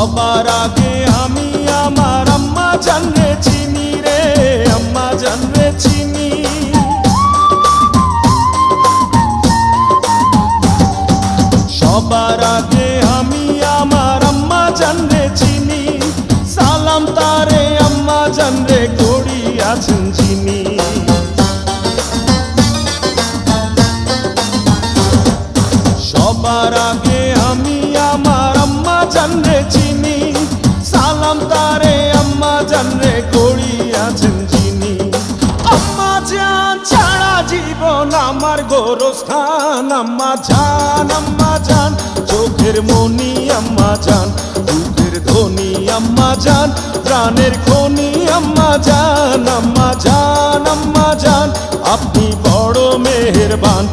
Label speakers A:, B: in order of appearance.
A: সবার আগে আমি আমার আম্মা জানরে চিনি রে, আম্মা জানরে চিনি। সবার আগে আমি আমার আম্মা জানরে চিনি, সালাম তারে আম্মা জানরে করিয়াছেন চিনি। সবার আগে আমি আমার আম্মা জানরে চিনি, সালাম তারে আম্মা জানরে করিয়াছেন চিনি। আম্মা জান ছাড়া জীবন আমার গোরস্থান, আম্মা জান চোখের মনি আম্মা জান, দুধের ধনী আম্মা জান, প্রাণের খনি আম্মা জান। আম্মা জান আপনি বড় মেহেরবান,